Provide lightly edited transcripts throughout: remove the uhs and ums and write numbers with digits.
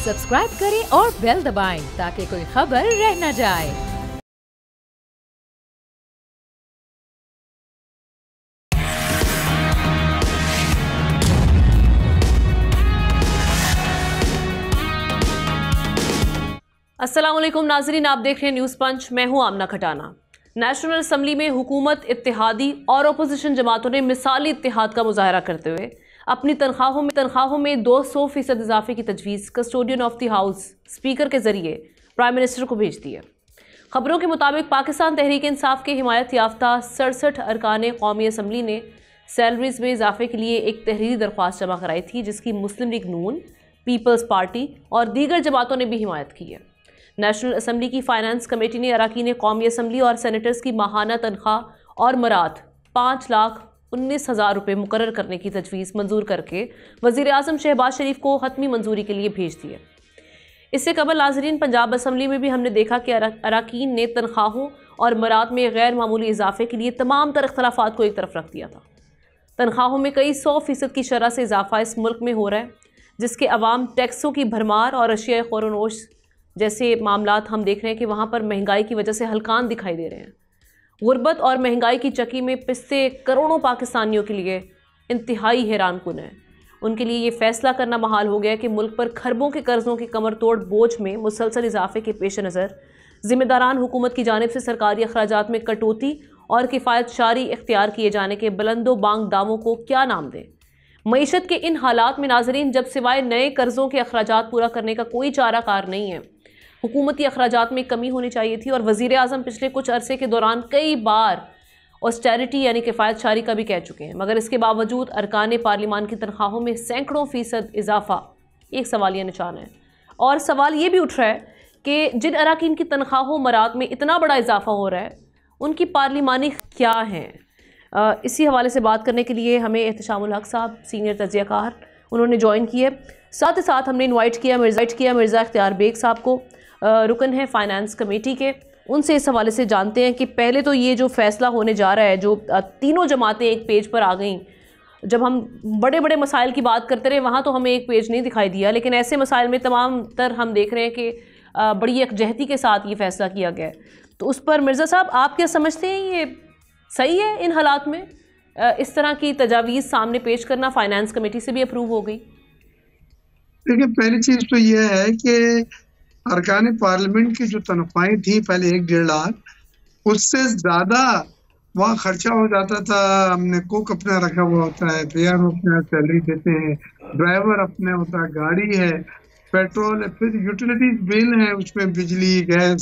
Subscribe करें और bell दबाएं ताकि कोई खबर रह न जाए। अस्सलाम वालेकुम नाजरीन, आप देख रहे हैं न्यूज़ पंच। मैं हूं आमना खटाना। नेशनल असम्बली में हुकूमत, इत्तेहादी और अपोजिशन जमातों ने मिसाली इत्तेहाद का मुजाहरा करते हुए अपनी तनख्वाहों में 200% इजाफे की तजवीज़ custodian of the house speaker के जरिए प्राइम मिनिस्टर को भेज दी है। खबरों के मुताबिक पाकिस्तान तहरीक इंसाफ के हिमायत याफ्ता 67 अरकान कौमी असम्बली ने सैलरीज में इजाफे के लिए एक तहरीरी दरख्वास्त जमा कराई थी, जिसकी मुस्लिम लीग नून, पीपल्स पार्टी और दीगर जमातों ने भी हिमायत की है। नेशनल असम्बली की फाइनेंस कमेटी ने अरकान कौमी असम्बली और सेनेटर्स की माहाना तनख्वाह और मरात 5,19,000 रुपये मुकर्रर करने की तजवीज़ मंजूर करके वज़ीर आज़म शहबाज शरीफ को हतमी मंजूरी के लिए भेज दी है। इससे कबल नाज़रीन, पंजाब असम्बली में भी हमने देखा कि अरकान ने तनख्वाहों और मरात में गैर मामूली इजाफे के लिए तमाम तर इख्तलाफात को एक तरफ रख दिया था। तनख्वाहों में कई 100% की शरह से इजाफा इस मुल्क में हो रहा है, जिसके अवाम टैक्सों की भरमार और अशिया ख़ोरनोश जैसे मामलात हम देख रहे हैं कि वहाँ पर महंगाई की वजह से हलकान दिखाई दे रहे हैं। गुर्बत और महंगाई की चक्की में पिसते करोड़ों पाकिस्तानियों के लिए इंतहाई हैरान कुन है। उनके लिए ये फैसला करना महाल हो गया कि मुल्क पर खरबों के कर्ज़ों के कमर तोड़ बोझ में मुसलसल इजाफे के पेश नज़र ज़िम्मेदारान हुकूमत की जानिब से सरकारी अखराजात में कटौती और किफ़ायत शारी इख्तियार किए जाने के बुलंदो बांग दावों को क्या नाम दें। मईशत के इन हालात में नाजरीन, जब सिवाय नए कर्ज़ों के अखराजात पूरा करने का कोई चारा कार नहीं है, हुकूमती अखराजात में कमी होनी चाहिए थी। और वज़ीर आज़म पिछले कुछ अरसे के दौरान कई बार ऑस्टेरिटी यानी किफ़ायत शारी का भी कह चुके हैं, मगर इसके बावजूद अरकान पार्लिमान की तनख्वाहों में सैकड़ों फ़ीसद इजाफा एक सवालिया निशान है। और सवाल ये भी उठ रहा है कि जिन अरकान की तनख्वाहों मरात में इतना बड़ा इजाफा हो रहा है, उनकी पार्लिमानी क्या हैं। इसी हवाले से बात करने के लिए हमें एहतशामुल हक साहब, सीनियर तज्ज़ियाकार, उन्होंने ज्वाइन किए। साथ ही साथ हमने इन्वाइट किया मिर्ज़ा इख्तियार बेग साहब को, रुकन है फाइनेंस कमेटी के। उनसे इस हवाले से जानते हैं कि पहले तो ये जो फैसला होने जा रहा है, जो तीनों जमातें एक पेज पर आ गईं, जब हम बड़े बड़े मसाइल की बात करते रहे वहाँ तो हमें एक पेज नहीं दिखाई दिया, लेकिन ऐसे मसाइल में तमाम तर हम देख रहे हैं कि बड़ी यकजहती के साथ ये फैसला किया गया है। तो उस पर मिर्ज़ा साहब, आप क्या समझते हैं, ये सही है इन हालात में इस तरह की तजावीज़ सामने पेश करना? फाइनेंस कमेटी से भी अप्रूव हो गई। देखिए, पहली चीज़ तो यह है कि अरकान पार्लियामेंट की जो तनख्वाहें थी पहले 1-1.5 लाख, उससे ज्यादा वहाँ खर्चा हो जाता था। हमने कुक अपना रखा हुआ होता है, पेयर अपना सैलरी देते हैं, ड्राइवर अपने होता है, गाड़ी है, पेट्रोल है, फिर यूटिलिटीज बिल है, उसमें बिजली, गैस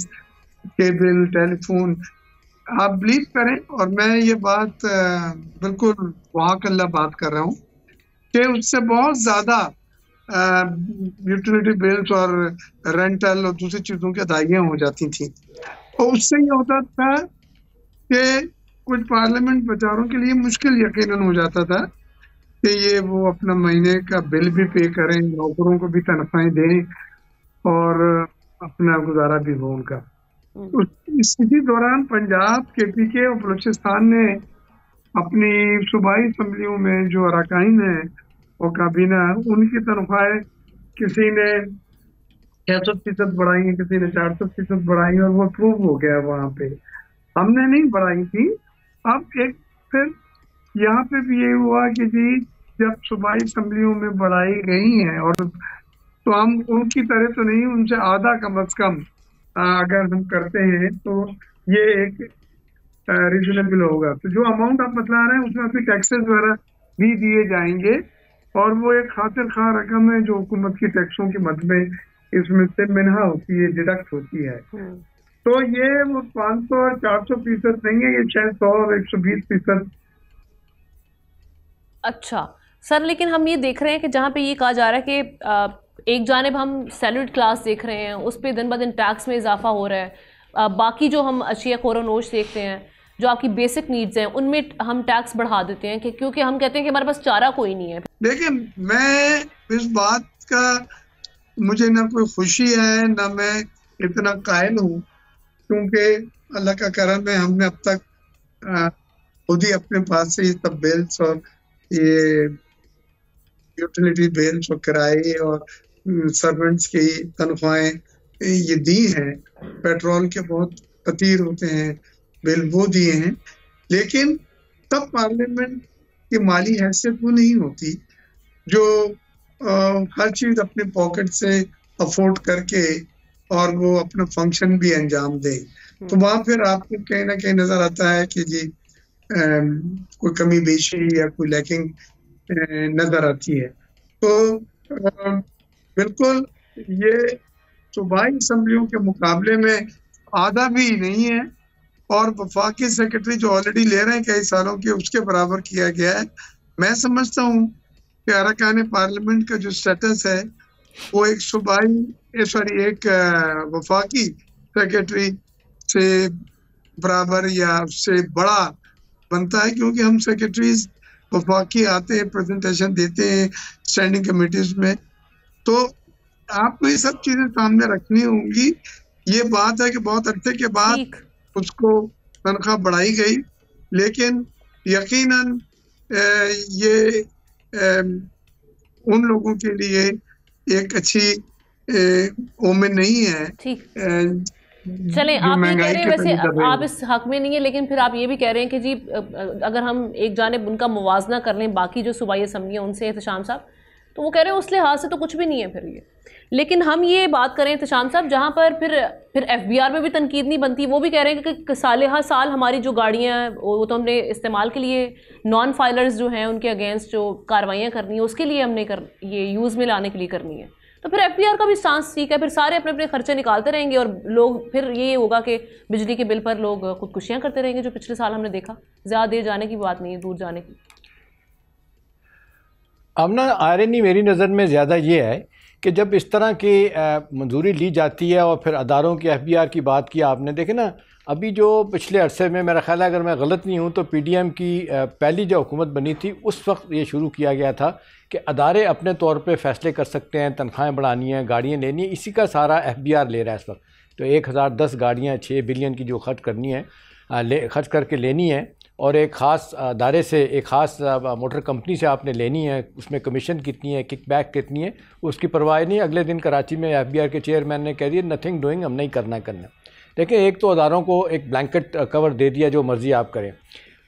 के बिल, टेलीफोन। आप बिलीव करें, और मैं ये बात बिल्कुल वहाँ कल्ला बात कर रहा हूँ कि उससे बहुत ज्यादा यूटिलिटी बिल्स और रेंटल और दूसरी चीजों की अदायगियां हो जाती थी। तो उससे ये होता था कि कुछ पार्लियामेंट बेचारों के लिए मुश्किल यकीनन हो जाता था कि ये वो अपना महीने का बिल भी पे करें, नौकरों को भी तनख्वाहें दें और अपना गुजारा भी हो उनका। इसी दौरान पंजाब, KPK और बलूचिस्तान ने अपनी सूबाई असम्बलियों में जो अरकान है और काबीना, उनकी तनख्वाहें किसी ने 600% बढ़ाई, किसी ने 400% बढ़ाई, और वो अप्रूव हो गया वहाँ पे। हमने नहीं बढ़ाई थी। अब एक फिर यहाँ पे भी ये हुआ कि जी, जब सूबाई असम्बलियों में बढ़ाई गई हैं, और तो हम उनकी तरह तो नहीं, उनसे आधा कम अज कम अगर हम करते हैं तो ये एक रीजनेबल होगा। तो जो अमाउंट आप बतला रहे हैं उसमें फिर टैक्सेस वगैरह भी दिए जाएंगे, और वो एक खातिर खा रकम है जो हुकूमत की टैक्सों की मद में इसमें से मिन्हा होती है, डिडक्ट होती है। तो ये वो 500 और 400% नहीं है, ये 600 और 120%। अच्छा सर, लेकिन हम ये देख रहे हैं कि जहाँ पे ये कहा जा रहा है कि एक जानिब हम सैलरीड क्लास देख रहे हैं, उस पर दिन ब दिन टैक्स में इजाफा हो रहा है, बाकी जो हम अशिया ख़ोरनोश देखते हैं, जो आपकी बेसिक नीड्स हैं, उनमें हम टैक्स बढ़ा देते हैं कि क्योंकि हम कहते हैं कि हमारे पास चारा कोई नहीं है। देखिए, मैं इस बात का मुझे ना कोई खुशी है ना मैं इतना कायल हूँ, क्योंकि अल्लाह का करम है, हमने अब तक खुद ही अपने पास से ये सब बिल्स और ये यूटिलिटी बिल्स और किराए और सर्वेंट्स की तनख्वाहें ये दी हैं, पेट्रोल के बहुत फतीर होते हैं, बिल वो दिए हैं, लेकिन तब पार्लियामेंट की माली हैसियत वो नहीं होती जो हर चीज अपने पॉकेट से अफोर्ड करके और वो अपना फंक्शन भी अंजाम दे। तो वहां फिर आपको कहीं ना कहीं नजर आता है कि जी कोई कमी बेशी या कोई लैकिंग नजर आती है। तो बिल्कुल ये सूबाई असम्बलियों के मुकाबले में आधा भी नहीं है, और वफाकी सेक्रेटरी जो ऑलरेडी ले रहे हैं कई सालों के, उसके बराबर किया गया है। मैं समझता हूँ कि अरकान पार्लियामेंट का जो स्टेटस है वो एक एक वफाकी सेक्रेटरी से बराबर या उससे बड़ा बनता है, क्योंकि हम सेक्रेटरीज वफाकी आते हैं, प्रेजेंटेशन देते हैं स्टैंडिंग कमेटीज में। तो आपको ये सब चीजें सामने रखनी होंगी। ये बात है कि बहुत अरसे के बाद उसको तनख्वाह बढ़ाई गई, लेकिन यकीनन ये उन लोगों के लिए एक अच्छी ओमेन नहीं है। चलें, आप ये कह रहे हैं, वैसे आप इस हक में नहीं है, लेकिन फिर आप ये भी कह रहे हैं कि जी अगर हम एक जानिब उनका मुवाजना कर लें बाकी जो सूबाई असम्बलियाँ उनसे, एहतशाम साहब, तो वो कह रहे हैं उस लिहाज से तो कुछ भी नहीं है फिर ये। लेकिन हम ये बात करें एहतशाम साहब, जहाँ पर फिर FBR में भी तनकीद नहीं बनती। वो भी कह रहे हैं कि साल हमारी जो गाड़ियाँ वो तो हमने इस्तेमाल के लिए, नॉन फाइलर्स जो हैं उनके अगेंस्ट जो कार्रवाइयाँ करनी है उसके लिए हमने ये यूज़ में लाने के लिए करनी है। तो फिर FBR का भी स्टांस ठीक है, फिर सारे अपने अपने खर्चे निकालते रहेंगे और लोग, फिर ये होगा कि बिजली के बिल पर लोग खुदकुशियाँ करते रहेंगे, जो पिछले साल हमने देखा। ज़्यादा देर जाने की बात नहीं है, दूर जाने की। अब ना आयरनी मेरी नज़र में ज़्यादा ये है कि जब इस तरह की मंजूरी ली जाती है और फिर अदारों की FBR की बात की आपने, देखे ना अभी जो पिछले अरसे में, मेरा ख्याल है अगर मैं गलत नहीं हूँ तो PDM की पहली जो हुकूमत बनी थी उस वक्त ये शुरू किया गया था कि अदारे अपने तौर पे फ़ैसले कर सकते हैं, तनख्वाहें बढ़ानी है, गाड़ियाँ लेनी है, इसी का सारा FBR ले रहा है इस वक्त। तो 1010 गाड़ियाँ 6 बिलियन की जो खर्च करनी है, खर्च करके लेनी है, और एक ख़ास अदारे से, एक ख़ास मोटर कंपनी से आपने लेनी है, उसमें कमीशन कितनी है, किकबैक कितनी है, उसकी परवाह नहीं। अगले दिन कराची में FBR के चेयरमैन ने कह दिया नथिंग डूइंग, हम नहीं करना। देखिए, एक तो अदारों को एक ब्लैंकेट कवर दे दिया, जो मर्ज़ी आप करें।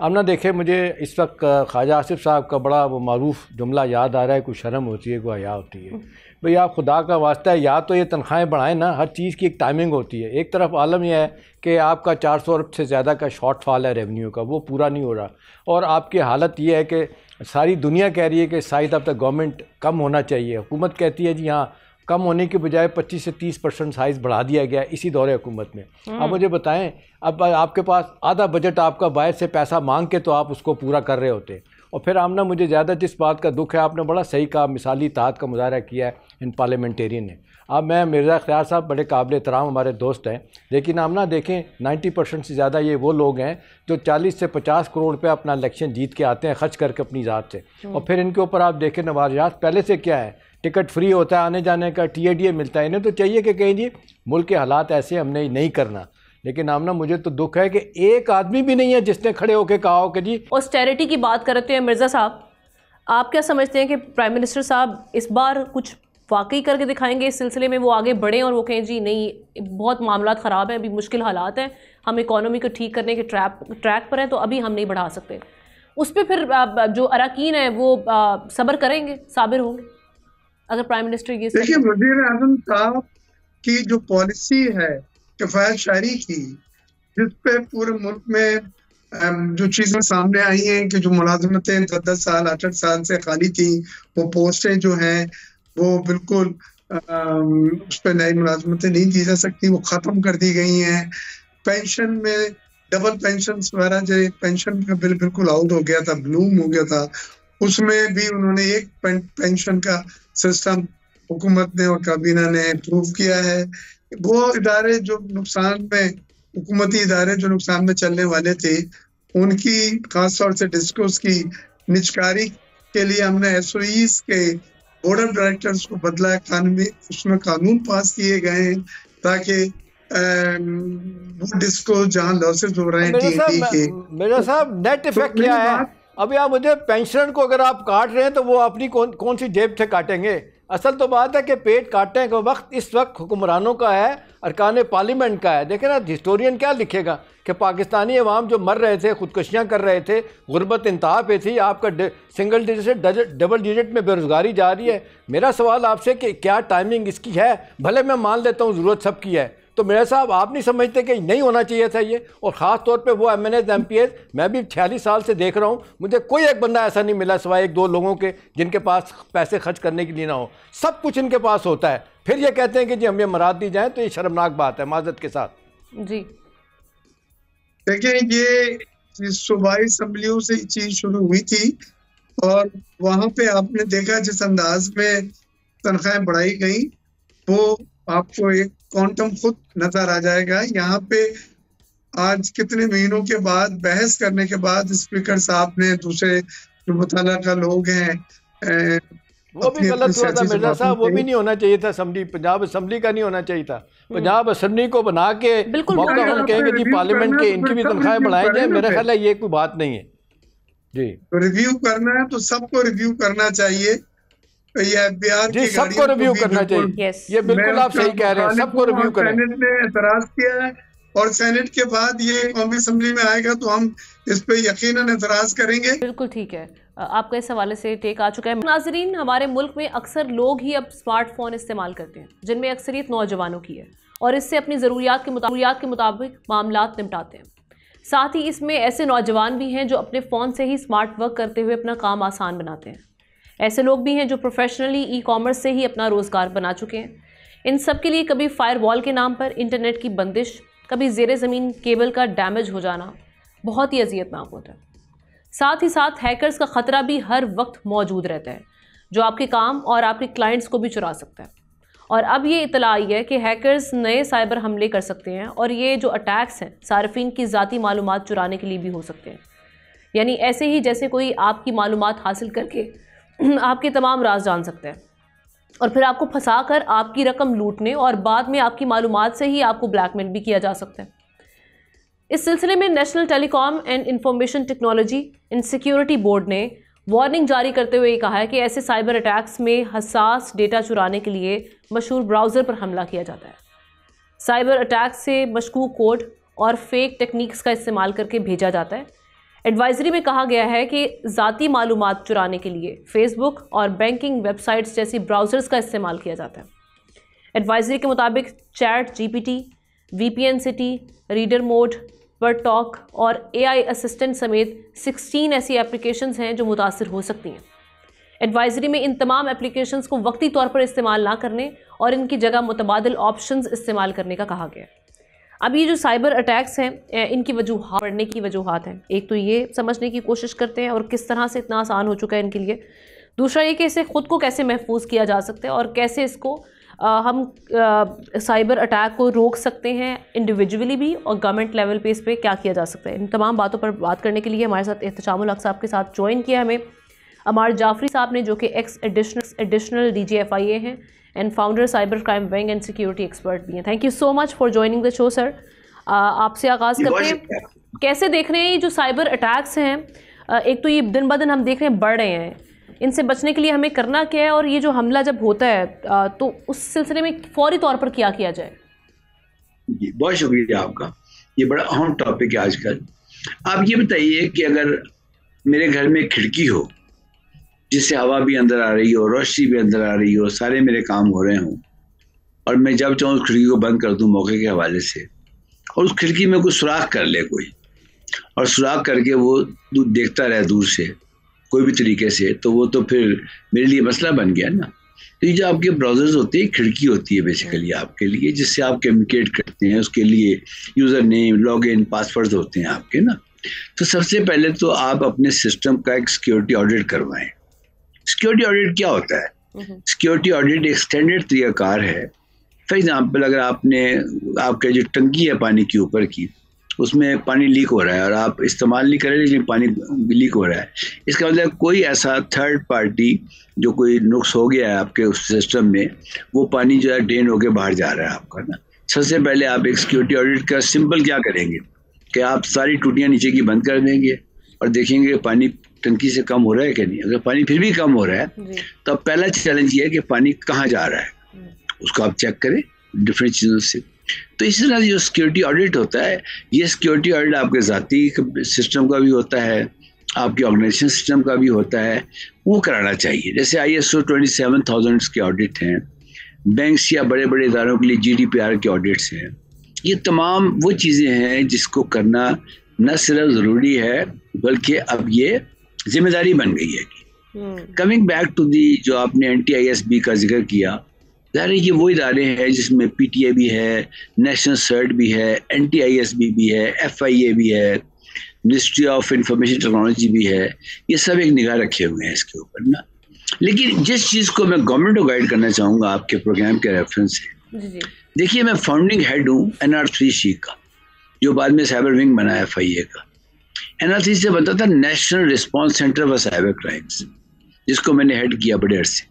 अब ना देखें, मुझे इस वक्त ख्वाजा आसिफ साहब का बड़ा वो मारूफ जुमला याद आ रहा है, कोई शर्म होती है, कोई हया होती है। भाई आप खुदा का वास्ता है, या तो ये तनख्वाहें बढ़ाएं ना, हर चीज़ की एक टाइमिंग होती है। एक तरफ आलम यह है कि आपका 400 अरब से ज़्यादा का शॉर्टफॉल है रेवेन्यू का, वो पूरा नहीं हो रहा, और आपकी हालत ये है कि सारी दुनिया कह रही है कि साइज ऑफ द गवर्नमेंट कम होना चाहिए। हुकूमत कहती है जी हाँ, कम होने के बजाय 25 से 30% साइज़ बढ़ा दिया गया इसी दौरे हुकूमत में। अब मुझे बताएं, अब आपके पास आधा बजट आपका बाहर से पैसा मांग के तो आप उसको पूरा कर रहे होते। और फिर आमना, मुझे ज़्यादा जिस बात का दुख है, आपने बड़ा सही कहा, मिसाली इत्तेहाद का मुजाहरा किया है इन पार्लियामेंटेरियन ने। अब मैं मिर्ज़ा ख्यार साहब बड़े काबिल एहतराम हमारे दोस्त हैं, लेकिन आमना देखें 90% से ज़्यादा ये वो लोग हैं जो 40 से 50 करोड़ रुपये अपना इलेक्शन जीत के आते हैं, खर्च करके अपनी ज़ात से। और फिर इनके ऊपर आप देखें नवाज़ात पहले से क्या है, टिकट फ्री होता है आने जाने का, TADA मिलता है। इन्हें तो चाहिए कि कहीं जी मुल्क के हालात ऐसे, हमने नहीं करना। लेकिन आमना, मुझे तो दुख है कि एक आदमी भी नहीं है जिसने खड़े होकर कहा हो कि जी। ऑस्टेरिटी की बात करते हैं मिर्ज़ा साहब, आप क्या समझते हैं कि प्राइम मिनिस्टर साहब इस बार कुछ वाकई करके दिखाएंगे इस सिलसिले में, वो आगे बढ़ें और वो कहें जी नहीं, बहुत मामलात ख़राब हैं, अभी मुश्किल हालात हैं, हम इकॉनमी को ठीक करने के ट्रैक पर हैं, तो अभी हम नहीं बढ़ा सकते। उस पर फिर जो अरकान है वो सब्र करेंगे, साबिर होंगे अगर प्राइम मिनिस्टर ये? देखिए, वज़ीर आज़म साहब की जो पॉलिसी है किफ़ायत शायरी की, जिस पे पूरे मुल्क में जो चीज़ें सामने आई हैं कि जो मुलाजमतें 10-10 साल 8-8 साल से खाली थी, वो पोस्टें जो हैं वो बिल्कुल उस पर नई मुलाजमतें नहीं दी जा सकती, वो ख़त्म कर दी गई हैं। पेंशन में डबल पेंशन वगैरह, जो पेंशन का बिल बिल्कुल आउट हो गया था, ब्लूम हो गया था, उसमें भी उन्होंने एक पेंशन का सिस्टम हुकूमत ने और काबीना ने अप्रूव किया है। वो इदारे जो नुकसान में, हुकूमती इदारे जो नुकसान में चलने वाले थे, उनकी खासतौर से डिस्कोस की निचकारी के लिए हमने SOEs के बोर्ड ऑफ डायरेक्टर्स को बदला है, उसमें कानून पास किए गए हैं ताकि वो डिस्को जहाँ लॉसेस हो रहे हैं TAD के। मेरा साहब, नेट इफेक्ट क्या है? अभी आप मुझे पेंशन को अगर आप काट रहे हैं तो वो अपनी कौन सी जेब से काटेंगे? असल तो बात है कि पेट काटने का वक्त इस वक्त हुक्मरानों का है, अरकान पार्लियामेंट का है। देखें ना, हिस्टोरियन क्या लिखेगा कि पाकिस्तानी अवाम जो मर रहे थे, खुदकुशियाँ कर रहे थे, गुर्बत इंतहा पे थी, आपका सिंगल डिजिट से डबल डिजिट में बेरोज़गारी जा रही है। मेरा सवाल आपसे कि क्या टाइमिंग इसकी है? भले मैं मान लेता हूँ ज़रूरत सबकी है, तो मेरे साहब आप नहीं समझते कि नहीं होना चाहिए था ये? और ख़ास तौर पे वो MNAs MPs, मैं भी 46 साल से देख रहा हूँ, मुझे कोई एक बंदा ऐसा नहीं मिला सिवाय एक दो लोगों के जिनके पास पैसे खर्च करने के लिए ना हो। सब कुछ इनके पास होता है, फिर ये कहते हैं कि जी हमें मराद दी जाए, तो ये शर्मनाक बात है माज़रत के साथ। जी देखिए, ये सूबाई असम्बलियों से चीज शुरू हुई थी और वहां पे आपने देखा जिस अंदाज में तनख्वाहें बढ़ाई गई, वो आपको एक क्वांटम खुद नजर आ जाएगा। यहाँ पे आज कितने महीनों के बाद बहस करने के बाद स्पीकर साहब ने, दूसरे जो मुतल्लिका लोग हैं, वो भी गलत हुआ था मिर्जा साहब, वो भी नहीं होना चाहिए था। असम्बली, पंजाब असम्बली का नहीं होना चाहिए था। पंजाब असम्बली को बना के मौका हम कहेंगे जी पार्लियामेंट के इनकी भी तनख्वाहें बढ़ाई जाए, मेरा ख्याल है ये कोई बात नहीं है जी। तो रिव्यू करना है तो सबको रिव्यू करना चाहिए। ये एफबीआर जी सबको रिव्यू करना चाहिए, ये बिल्कुल आप सही कह रहे हैं, सबको रिव्यू करें। सेनेट ने एतराज किया है और सेनेट के बाद ये कौमी असम्बली में आएगा तो हम इस पे यकीनन एतराज करेंगे। बिल्कुल ठीक है, आपका इस हवाले से टेक आ चुका है। नाजरीन, हमारे मुल्क में अक्सर लोग ही अब स्मार्टफोन इस्तेमाल करते हैं, जिनमें अक्सरियत नौजवानों की है, और इससे अपनी ज़रूरियात के मुताबिक मामलात निपटाते हैं। साथ ही इसमें ऐसे नौजवान भी हैं जो अपने फ़ोन से ही स्मार्ट वर्क करते हुए अपना काम आसान बनाते हैं। ऐसे लोग भी हैं जो प्रोफेशनली ई-कॉमर्स से ही अपना रोज़गार बना चुके हैं। इन सब के लिए कभी फायरवॉल के नाम पर इंटरनेट की बंदिश, कभी ज़ेरे ज़मीन केबल का डैमेज हो जाना बहुत ही अज़ियतनाक होता है। साथ ही साथ हैकर्स का ख़तरा भी हर वक्त मौजूद रहता है, जो आपके काम और आपके क्लाइंट्स को भी चुरा सकता है। और अब ये इतला आई है कि हैकर्स नए साइबर हमले कर सकते हैं, और ये जो अटैक्स हैं सार्फिन की ज़ाती मालूमात चुराने के लिए भी हो सकते हैं। यानी ऐसे ही जैसे कोई आपकी मालूमात हासिल करके आपके तमाम राज जान सकता है और फिर आपको फंसा कर आपकी रकम लूटने और बाद में आपकी मालूमात से ही आपको ब्लैकमेल भी किया जा सकता है। इस सिलसिले में national telecom and information technology and security board ने वार्निंग जारी करते हुए कहा है कि ऐसे साइबर अटैक्स में हसास डेटा चुराने के लिए मशहूर ब्राउज़र पर हमला किया जाता है। साइबर अटैक्स से मशकूक कोड और फेक टेक्निक्स का इस्तेमाल करके भेजा जाता है। एडवाइजरी में कहा गया है कि ज़ाती मालूमात चुराने के लिए फेसबुक और बैंकिंग वेबसाइट्स जैसी ब्राउज़र्स का इस्तेमाल किया जाता है। एडवाइजरी के मुताबिक chat GPT, VPN city, reader mode, word talk और AI असिस्टेंट समेत 16 ऐसी एप्लीकेशंस हैं जो मुतासिर हो सकती हैं। एडवाइजरी में इन तमाम एप्लीकेशंस को वक्ती तौर पर इस्तेमाल ना करने और इनकी जगह मुतबादिल ऑप्शंस इस्तेमाल करने का कहा गया है। अब ये जो साइबर अटैक्स हैं, इनकी वजूहात, पढ़ने की वजूहात हैं। एक तो ये समझने की कोशिश करते हैं और किस तरह से इतना आसान हो चुका है इनके लिए। दूसरा ये कि इसे ख़ुद को कैसे महफूज किया जा सकता है और कैसे इसको हम साइबर अटैक को रोक सकते हैं इंडिविजुअली भी, और गवर्नमेंट लेवल पे इस पर क्या किया जा सकता है। इन तमाम बातों पर बात करने के लिए हमारे साथ एहतशामुल हक साहब के साथ ज्वाइन किया हमें अमार जाफरी साहब ने, जो कि एक्स एडिशनल DGFIA हैं and founder cyber crime wing and security expert भी हैं। Thank you so much for joining the show sir. आपसे आगाज़ करते हैं, कैसे देख रहे हैं ये जो साइबर अटैक्स हैं? एक तो ये दिन ब दिन हम देख रहे हैं बढ़ रहे हैं, इनसे बचने के लिए हमें करना क्या है, और ये जो हमला जब होता है तो उस सिलसिले में फौरी तौर पर क्या किया जाए? जी बहुत शुक्रिया आपका, ये बड़ा अहम टॉपिक है आजकल। आप ये बताइए कि अगर मेरे घर में खिड़की हो जिससे हवा भी अंदर आ रही हो, रोशनी भी अंदर आ रही हो, सारे मेरे काम हो रहे हों, और मैं जब चाहूँ उस खिड़की को बंद कर दूँ मौके के हवाले से, और उस खिड़की में कुछ सुराख कर ले कोई, और सुराख करके वो देखता रहे दूर से कोई भी तरीके से, तो वो तो फिर मेरे लिए मसला बन गया ना। तो ये जो आपके ब्राउज़र्स होते हैं, खिड़की होती है बेसिकली आपके लिए, जिससे आप कम्युनिकेट करते हैं। उसके लिए यूज़र नेम, लॉगिन, पासवर्ड होते हैं आपके ना। तो सबसे पहले तो आप अपने सिस्टम का एक सिक्योरिटी ऑडिट करवाएं। सिक्योरिटी ऑडिट क्या होता है? सिक्योरिटी ऑडिट एक स्टैंडर्ड तरीकाकार है। फॉर एग्जांपल, अगर आपके जो टंकी है पानी के ऊपर की, उसमें पानी लीक हो रहा है और आप इस्तेमाल नहीं कर रहे लेकिन पानी लीक हो रहा है, इसका मतलब कोई ऐसा थर्ड पार्टी जो कोई नुक्स हो गया है आपके उस सिस्टम में, वो पानी जो है ड्रेन होकर बाहर जा रहा है आपका ना। सबसे पहले आप एक सिक्योरिटी ऑडिट का सिंपल क्या करेंगे कि आप सारी टूटियाँ नीचे की बंद कर देंगे और देखेंगे पानी टंकी से कम हो रहा है कि नहीं। अगर पानी फिर भी कम हो रहा है तो अब पहला चैलेंज ये है कि पानी कहाँ जा रहा है, उसको आप चेक करें डिफरेंट चीज़ों से। तो इस तरह जो सिक्योरिटी ऑडिट होता है, ये सिक्योरिटी ऑडिट आपके ज़ाती सिस्टम का भी होता है, आपके ऑर्गेनाइजेशन सिस्टम का भी होता है, वो कराना चाहिए। जैसे ISO 27000 के ऑडिट हैं, बैंक्स या बड़े बड़े इदारों के लिए GDPR के ऑडिट्स हैं। ये तमाम वो चीज़ें हैं जिसको करना न सिर्फ ज़रूरी है बल्कि अब ये जिम्मेदारी बन गई है। कमिंग बैक टू दी जो आपने NTISB का जिक्र किया, ज़ाहिर है ये वो इदारे हैं जिसमें PTA भी है, नेशनल सर्ट भी है, NTISB भी है, FIA भी है, मिनिस्ट्री ऑफ इंफॉर्मेशन टेक्नोलॉजी भी है। ये सब एक निगाह रखे हुए हैं इसके ऊपर ना। लेकिन जिस चीज़ को मैं गवर्नमेंट को गाइड करना चाहूँगा आपके प्रोग्राम के रेफरेंस से, देखिए मैं फाउंडिंग हेड हूँ NR3C का, जो बाद में साइबर विंग बना है FIA का। NR3 से बनता था national response centre for cyber crimes, जिसको मैंने हेड किया बड़े अरसे।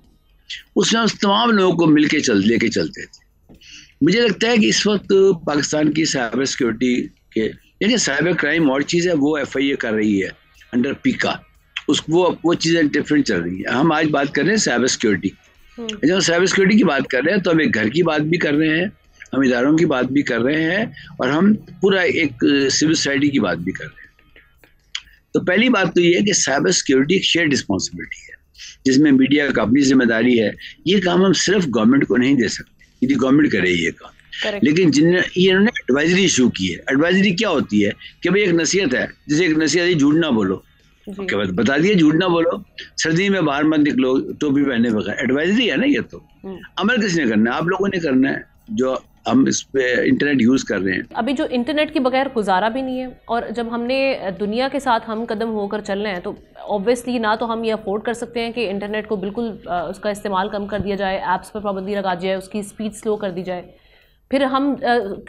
उसमें हम तमाम लोगों को मिल के लेके चलते थे। मुझे लगता है कि इस वक्त पाकिस्तान की साइबर सिक्योरिटी के, यानी साइबर क्राइम और चीज़ है, वो FIA कर रही है अंडर पीका, वो चीज़ें डिफरेंट चल रही है। हम आज बात कर रहे हैं साइबर सिक्योरिटी। जब हम साइबर सिक्योरिटी की बात कर रहे हैं तो हम एक घर की बात भी कर रहे हैं, हम इदारों की बात भी कर रहे हैं, और हम पूरा एक सिविल सोसाइटी की बात भी कर रहे हैं। तो पहली बात तो ये है कि साइबर सिक्योरिटी एक शेयर्ड रिस्पॉन्सिबिलिटी है, जिसमें मीडिया का अपनी जिम्मेदारी है। ये काम हम सिर्फ गवर्नमेंट को नहीं दे सकते, यदि गवर्नमेंट करे ये काम। लेकिन इन्होंने एडवाइजरी इशू की है। एडवाइजरी क्या होती है कि भाई एक नसीहत है, जैसे एक नसीहत है झूठ ना बोलो, क्या बात बता दिए झूठ ना बोलो, सर्दी में बाहर मत निकलो टोपी पहने बगैर, एडवाइजरी है ना ये। तो अमल किसने करना है? आप लोगों ने करना है जो हम इस पे इंटरनेट यूज़ कर रहे हैं। अभी जो इंटरनेट के बगैर गुजारा भी नहीं है, और जब हमने दुनिया के साथ हम कदम होकर चल रहे हैं तो ऑब्वियसली ना तो हम ये अफोर्ड कर सकते हैं कि इंटरनेट को बिल्कुल उसका इस्तेमाल कम कर दिया जाए, ऐप्स पर पाबंदी लगा दी जाए, उसकी स्पीड स्लो कर दी जाए। फिर हम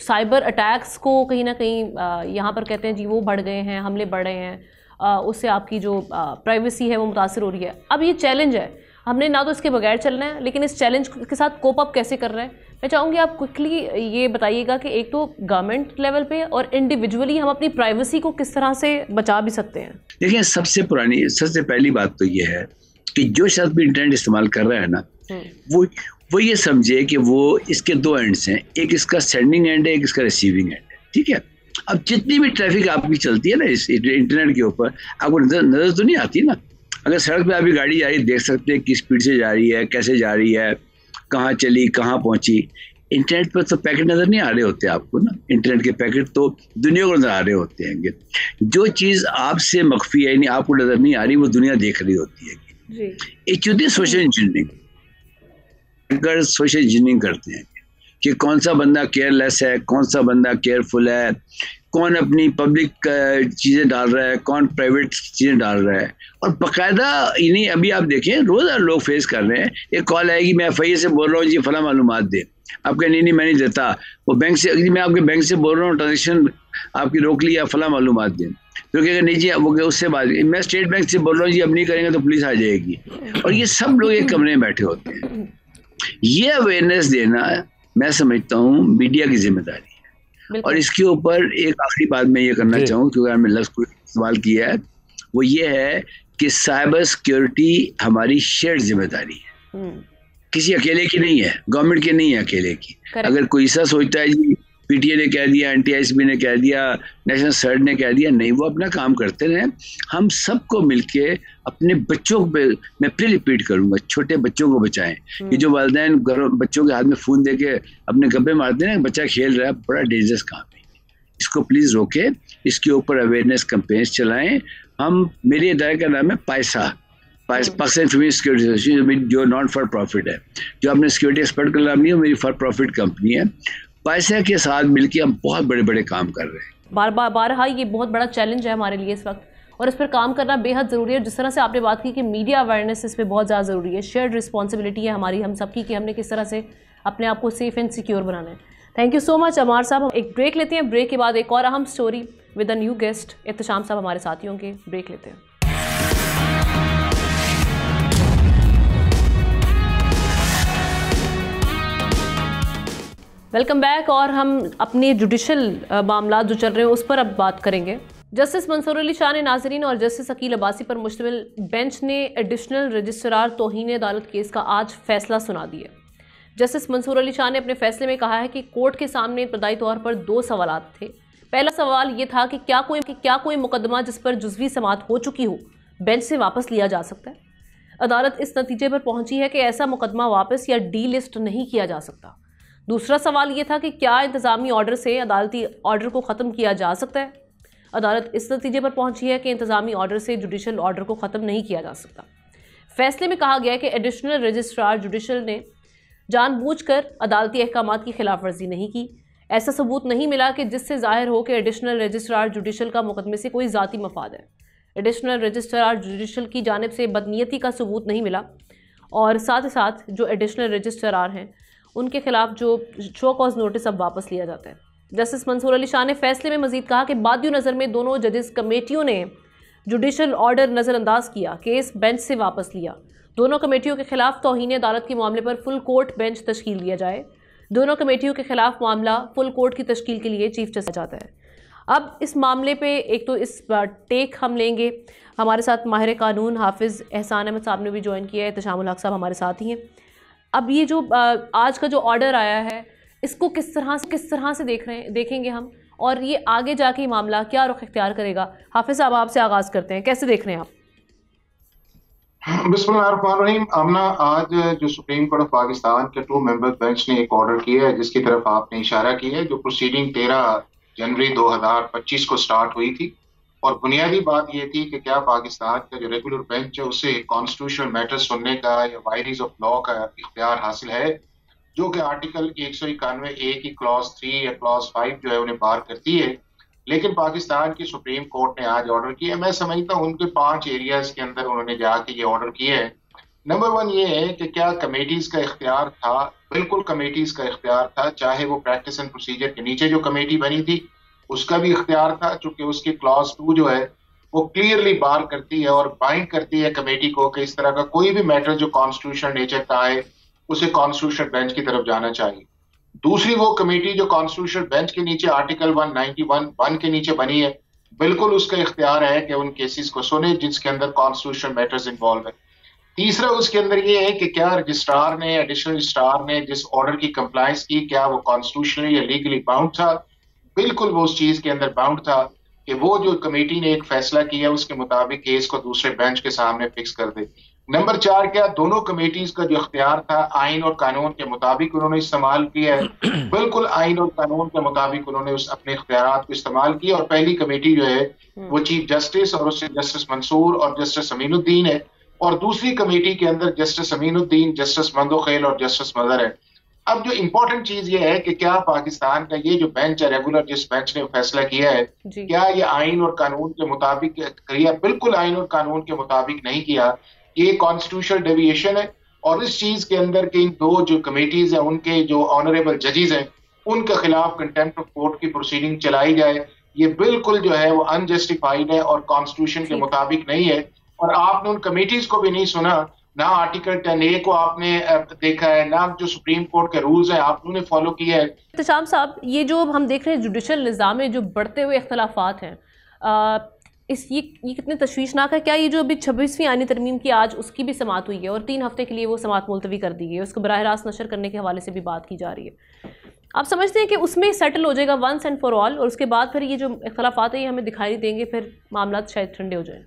साइबर अटैक्स को कहीं ना कहीं यहाँ पर कहते हैं जी वो बढ़ गए हैं, हमले बढ़ रहे हैं, उससे आपकी जो प्राइवेसी है वो मुतासर हो रही है। अब ये चैलेंज है, हमने ना तो इसके बगैर चलना है, लेकिन इस चैलेंज के साथ कोप अप कैसे कर रहे हैं। मैं चाहूँगी आप क्विकली ये बताइएगा कि एक तो गवर्नमेंट लेवल पे और इंडिविजुअली हम अपनी प्राइवेसी को किस तरह से बचा भी सकते हैं। देखिए सबसे पहली बात तो ये है कि जो शख्स भी इंटरनेट इस्तेमाल कर रहा है ना, वो ये समझे कि वो इसके दो एंड्स हैं, एक इसका सेंडिंग एंड है, एक इसका रिसीविंग एंड है। ठीक है, अब जितनी भी ट्रैफिक आपकी चलती है ना इस इंटरनेट के ऊपर, आपको नजर तो नहीं आती ना। अगर सड़क पे अभी गाड़ी जा रही है, देख सकते हैं किस स्पीड से जा रही है, कैसे जा रही है, कहाँ चली, कहाँ पहुंची। इंटरनेट पर तो पैकेट नजर नहीं आ रहे होते आपको ना, इंटरनेट के पैकेट तो दुनिया को नजर आ रहे होते हैं। जो चीज़ आपसे मख्फी है, यानी आपको नजर नहीं आ रही, वो दुनिया देख रही होती है। एक चीज़ है सोशल इंजीनियरिंग। अगर सोशल इंजीनियरिंग करते हैं कि कौन सा बंदा केयरलेस है, कौन सा बंदा केयरफुल है, कौन अपनी पब्लिक चीज़ें डाल रहा है, कौन प्राइवेट चीज़ें डाल रहा है, और बाकायदा इन्हीं अभी आप देखें रोज़ लोग फेस कर रहे हैं। एक कॉल आएगी, मैं FIA से बोल रहा हूँ जी फला मालूमात दे, आप कहें नहीं मैं नहीं देता। वो बैंक से, मैं आपके बैंक से बोल रहा हूँ ट्रांजेक्शन आपकी रोक ली, या फला मालूमात दें, तो कहेगा नहीं जी, वो उससे बात, मैं स्टेट बैंक से बोल रहा हूँ जी अब नहीं करेंगे तो पुलिस आ जाएगी। और ये सब लोग एक कमरे में बैठे होते हैं। ये अवेयरनेस देना मैं समझता हूँ मीडिया की जिम्मेदारी है। और इसके ऊपर एक आखिरी बात मैं ये करना चाहूँ, क्योंकि हमने लफ्ज़ को इस्तेमाल किया है, वो ये है कि साइबर सिक्योरिटी हमारी शेयर्ड जिम्मेदारी है, किसी अकेले की नहीं है, गवर्नमेंट की नहीं है अकेले की। अगर कोई ऐसा सोचता है जी PTA ने कह दिया, NTISB ने कह दिया, नेशनल सर्ट ने कह दिया, नहीं, वो अपना काम करते रहे। हम सबको मिलके अपने बच्चों पे, मैं फिर रिपीट करूंगा, छोटे बच्चों को बचाएं। ये जो वालिदैन बच्चों के हाथ में फ़ोन दे के अपने गब्बे मारते हैं, बच्चा खेल रहा है, बड़ा डेंजरस काम है। इसको प्लीज़ रोकें, इसके ऊपर अवेयरनेस कैंपेन्स चलाएं। मेरे इदारे का नाम है पाकिस्तान इंफॉर्मेशन सिक्योरिटी एसोसिएशन, जो नॉट फॉर प्रॉफिट है, जो आपने सिक्योरिटी एक्सपर्ट का नाम नहीं है, मेरी फॉर प्रॉफिट कंपनी है। पैसे के साथ मिलकर हम बहुत बड़े बड़े काम कर रहे हैं। बारहा ये बहुत बड़ा चैलेंज है हमारे लिए इस वक्त, और इस पर काम करना बेहद ज़रूरी है। जिस तरह से आपने बात की कि मीडिया अवेयरनेस इस पर बहुत ज़्यादा ज़रूरी है, शेयर्ड रिस्पॉन्सिबिलिटी है हमारी, हम सबकी, कि हमने किस तरह से अपने आप को सेफ एंड सिक्योर बनाना है। थैंक यू सो मच अमार साहब। एक ब्रेक लेते हैं, ब्रेक के बाद एक और अहम story with a new guest Ehtesham साहब हमारे साथी होंगे। ब्रेक लेते हैं। Welcome back. और हम अपने जुडिशल मामला जो चल रहे हैं उस पर अब बात करेंगे। जस्टिस मंसूर अली शाह ने नाजरीन और जस्टिस अकील अब्बासी पर मुश्तमिल बेंच ने एडिशनल रजिस्ट्रार तौहीन अदालत केस का आज फैसला सुना दिया। जस्टिस मंसूर अली शाह ने अपने फैसले में कहा है कि कोर्ट के सामने इब्तदाई तौर पर 2 सवालात थे। पहला सवाल ये था कि क्या कोई मुकदमा जिस पर जुज़वी समाअत हो चुकी हो बेंच से वापस लिया जा सकता है। अदालत इस नतीजे पर पहुंची है कि ऐसा मुकदमा वापस या डी लिस्ट नहीं किया जा सकता। दूसरा सवाल ये था कि क्या इंतज़ामी ऑर्डर से अदालती ऑर्डर को ख़त्म किया जा सकता है। अदालत इस नतीजे पर पहुंची है कि इंतज़ामी ऑर्डर से जुडिशल ऑर्डर को ख़त्म नहीं किया जा सकता। फैसले में कहा गया है कि एडिशनल रजिस्ट्रार जुडिशल ने जानबूझकर अदालती अहकामात की खिलाफ वर्जी नहीं की। ऐसा सबूत नहीं मिला कि जिससे जाहिर हो कि एडिशनल रजिस्ट्रार जुडिशल का मुकदमे से कोई ज़ाती मफाद है। एडिशनल रजिस्ट्रार जुडिशल की जानिब से बदनीयती का सबूत नहीं मिला और साथ ही साथ जो एडिशनल रजिस्ट्रार हैं उनके खिलाफ जो शो कॉज नोटिस अब वापस लिया जाता है। जस्टिस मंसूर अली शाह ने फैसले में मजीद कहा कि बादियो नज़र में दोनों जजेस कमेटियों ने जुडिशल ऑर्डर नज़रअंदाज किया, केस बेंच से वापस लिया। दोनों कमेटियों के खिलाफ तौहीन अदालत के मामले पर फुल कोर्ट बेंच तश्कील दिया जाए। दोनों कमेटियों के खिलाफ मामला फुल कोर्ट की तश्कील के लिए चीफ जस्टिस जाता है। अब इस मामले पे एक तो इस टेक हम लेंगे, हमारे साथ माहिर कानून हाफिज़ एहसान अहमद साहब ने भी ज्वाइन किया है, तशामुल हक साहब हमारे साथ ही हैं। अब ये जो आज का जो ऑर्डर आया है इसको किस तरह से देखेंगे हम, और ये आगे जाके ये मामला क्या रुख इख्तियार करेगा। हाफिज़ साहब आपसे आगाज़ करते हैं, कैसे देख रहे हैं आप? बिस्मिल्लाहिर्रहमानिर्रहीम। आमना, आज जो सुप्रीम कोर्ट ऑफ पाकिस्तान के 2 मेंबर बेंच ने एक ऑर्डर किया है जिसकी तरफ आपने इशारा किया है, जो प्रोसीडिंग 13 जनवरी 2025 को स्टार्ट हुई थी। और बुनियादी बात यह थी कि क्या पाकिस्तान का जो रेगुलर बेंच है उसे कॉन्स्टिट्यूशनल मैटर सुनने का या वायरीज ऑफ लॉ का इख्तियार हासिल है, जो कि आर्टिकल 191A की क्लॉज 3 या क्लॉज 5 जो है उन्हें बार करती है। लेकिन पाकिस्तान की सुप्रीम कोर्ट ने आज ऑर्डर किया। मैं समझता हूँ उनके 5 एरियाज के अंदर उन्होंने जाके ये ऑर्डर किया है। नंबर 1 ये है कि क्या कमेटीज का इख्तियार था? बिल्कुल कमेटीज का इख्तियार था, चाहे वो प्रैक्टिस एंड प्रोसीजर के नीचे जो कमेटी बनी थी उसका भी इख्तियार था, चूंकि उसकी क्लॉज 2 जो है वो क्लियरली बार करती है और बाइंड करती है कमेटी को कि इस तरह का कोई भी मैटर जो कॉन्स्टिट्यूशनल नेचर का है उसे कॉन्स्टिट्यूशनल बेंच की तरफ जाना चाहिए। दूसरी वो कमेटी जो कॉन्स्टिट्यूशनल बेंच के नीचे आर्टिकल 191(1) के नीचे बनी है, बिल्कुल उसका इख्तियार है कि उन केसेस को सुने जिसके अंदर कॉन्स्टिट्यूशनल मैटर्स इन्वॉल्व है। तीसरा उसके अंदर ये है कि क्या रजिस्ट्रार ने, एडिशनल रजिस्ट्रार ने जिस ऑर्डर की कंप्लायंस की, क्या वो कॉन्स्टिट्यूशनली या लीगली बाउंड था? बिल्कुल वो उस चीज के अंदर बाउंड था कि वो जो कमेटी ने एक फैसला किया उसके मुताबिक केस को दूसरे बेंच के सामने फिक्स कर दे। नंबर 4, क्या दोनों कमेटीज का जो इख्तियार था आइन और कानून के मुताबिक उन्होंने इस्तेमाल किया है? बिल्कुल आइन और कानून के मुताबिक उन्होंने उस अपने इख्तियारात को इस्तेमाल किया। और पहली कमेटी जो है वो चीफ जस्टिस और उससे जस्टिस मंसूर और जस्टिस अमीनुद्दीन है, और दूसरी कमेटी के अंदर जस्टिस अमीनुद्दीन, जस्टिस मंदोखेल और जस्टिस मदर है। अब जो इम्पोर्टेंट चीज ये है कि क्या पाकिस्तान का ये जो बेंच है रेगुलर, जिस बेंच ने फैसला किया है, क्या ये आइन और कानून के मुताबिक किया? बिल्कुल आइन और कानून के मुताबिक नहीं किया। ये कॉन्स्टिट्यूशनल डेविएशन है और इस चीज के अंदर के इन 2 जो कमेटीज हैं उनके जो ऑनरेबल जजेस हैं उनके खिलाफ कंटेम्प्ट ऑफ कोर्ट की प्रोसीडिंग चलाई जाए। ये बिल्कुल जो है वो अनजस्टिफाइड है और कॉन्स्टिट्यूशन के मुताबिक नहीं है। और आपने उन कमेटीज को भी नहीं सुना, ना आर्टिकल 10A को आपने देखा है, ना जो सुप्रीम कोर्ट के रूल्स हैं आपने फॉलो किया है। तशाम साहब, ये जो हम देख रहे हैं जुडिशल निज़ाम में जो बढ़ते हुए इख्तलाफात हैं, ये कितने तशवीशनाक है? क्या ये जो अभी 26वीं आईनी तरमीम की आज उसकी भी समाअत हुई है और 3 हफ्ते के लिए वो समाअत मुलतवी कर दी गई है, उसको बराह रास्त नशर करने के हवाले से भी बात की जा रही है। आप समझते हैं कि उसमें सेटल हो जाएगा वंस एंड फॉर ऑल, और उसके बाद फिर ये जो इख्तलाफात है ये हमें दिखाई देंगे, फिर मामला शायद ठंडे हो जाए?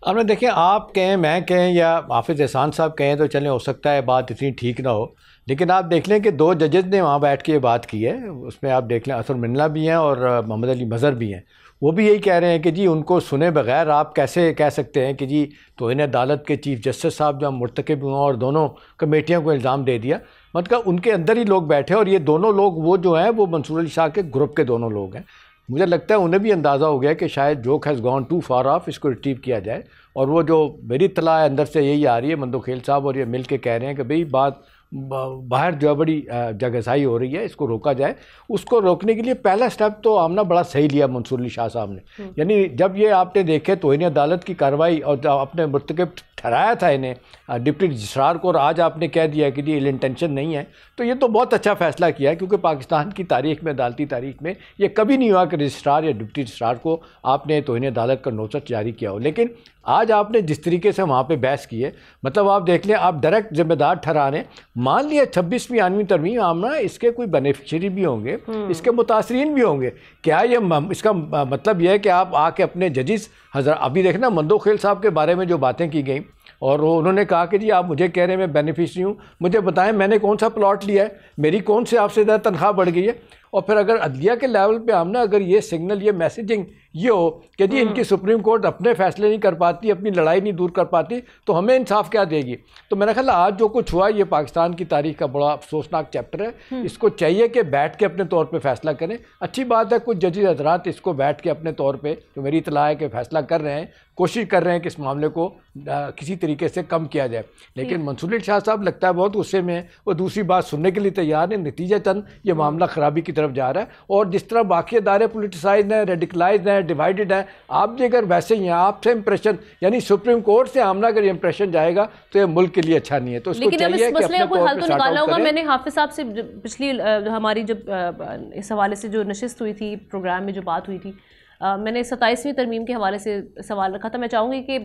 आपने देखें, आप कहें, मैं कहें या हाफिज़ एहसान साहब कहें तो चलें, हो सकता है बात इतनी ठीक ना हो, लेकिन आप देख लें कि 2 जजेस ने वहाँ बैठ के ये बात की है। उसमें आप देख लें असर मिन्ना भी हैं और मोहम्मद अली मज़हर भी हैं। वो भी यही कह रहे हैं कि जी उनको सुने बगैर आप कैसे कह सकते हैं कि जी तौहीन अदालत के चीफ जस्टिस साहब जो मुर्तकिब हुए और दोनों कमेटियों को इल्ज़ाम दे दिया। मतलब उनके अंदर ही लोग बैठे और ये दोनों लोग वो जो हैं वो मंसूर अली शाह के ग्रुप के दोनों लोग हैं। मुझे लगता है उन्हें भी अंदाज़ा हो गया कि शायद joke has gone too far off, इसको रिट्रीव किया जाए। और वो जो मेरी इत्तला है अंदर से यही आ रही है, मंदोखेल साहब और ये मिल के कह रहे हैं कि भाई बात बाहर जो है बड़ी जगहसाई हो रही है, इसको रोका जाए। उसको रोकने के लिए पहला स्टेप तो आमना बड़ा सही लिया मंसूर अली शाह साहब ने। यानी जब ये आपने देखे तौहीन अदालत की कार्रवाई और अपने मुर्तकिब ठहराया था इन्हें डिप्टी रजिस्ट्रार को, और आज आपने कह दिया कि जी इल इंटेंशन नहीं है, तो ये तो बहुत अच्छा फ़ैसला किया है, क्योंकि पाकिस्तान की तारीख में, अदालती तारीख में ये कभी नहीं हुआ कि रजिस्ट्रार या डिप्टी रजिस्ट्रार को आपने तौहीन अदालत का नोटिस जारी किया हो। लेकिन आज आपने जिस तरीके से वहाँ पे बहस की है, मतलब आप देख लें, आप डायरेक्ट जिम्मेदार ठहरा रहे हैं। मान लिया 26वीं आइनी तरमीम आमना, इसके कोई बेनिफिशरी भी होंगे, इसके मुतासरीन भी होंगे, क्या ये इसका मतलब यह है कि आप आके अपने जजिस अभी देखना मंदोखेल साहब के बारे में जो बातें की गई, और उन्होंने कहा कि जी आप मुझे कह रहे हैं मैं बेनिफिशरी हूँ, मुझे बताएं मैंने कौन सा प्लॉट लिया है, मेरी कौन से आपसे ज़्यादा तनख्वाह बढ़ गई है। और फिर अगर अदलिया के लेवल पे हमने अगर ये सिग्नल, ये मैसेजिंग ये हो कि जी इनकी सुप्रीम कोर्ट अपने फैसले नहीं कर पाती, अपनी लड़ाई नहीं दूर कर पाती, तो हमें इंसाफ क्या देगी। तो मेरा ख्याल आज जो कुछ हुआ ये पाकिस्तान की तारीख का बड़ा अफसोसनाक चैप्टर है। इसको चाहिए कि बैठ के अपने तौर पे फैसला करें। अच्छी बात है कुछ जजेस हजरात इसको बैठ के अपने तौर पे, जो मेरी इतला है कि फैसला कर रहे हैं, कोशिश कर रहे हैं कि इस मामले को किसी तरीके से कम किया जाए। लेकिन मंसूर अली शाह साहब लगता है बहुत गुस्से में, वो दूसरी बात सुनने के लिए तैयार है। नतीजतन ये मामला ख़राबी की तरफ जा रहा है, और जिस तरह बाकी अदारे पोलिटिसाइज हैं, रेडिकलाइज हैं, डिवाइडेड हैं, आप जी अगर वैसे ही हैं, आपसे इंप्रेशन यानी सुप्रीम कोर्ट से आमना अगर इंप्रेशन जाएगा तो ये मुल्क के लिए अच्छा नहीं है। तो इसको चाहिए कि अपने तौर हल तो निकाला होगा। मैंने हाफिज साहब से पिछली हमारी जब इस हवाले से जो नशिस्त हुई थी, प्रोग्राम में जो बात हुई थी, मैंने 27वीं तरमीम के हवाले से सवाल रखा था। मैं चाहूँगी कि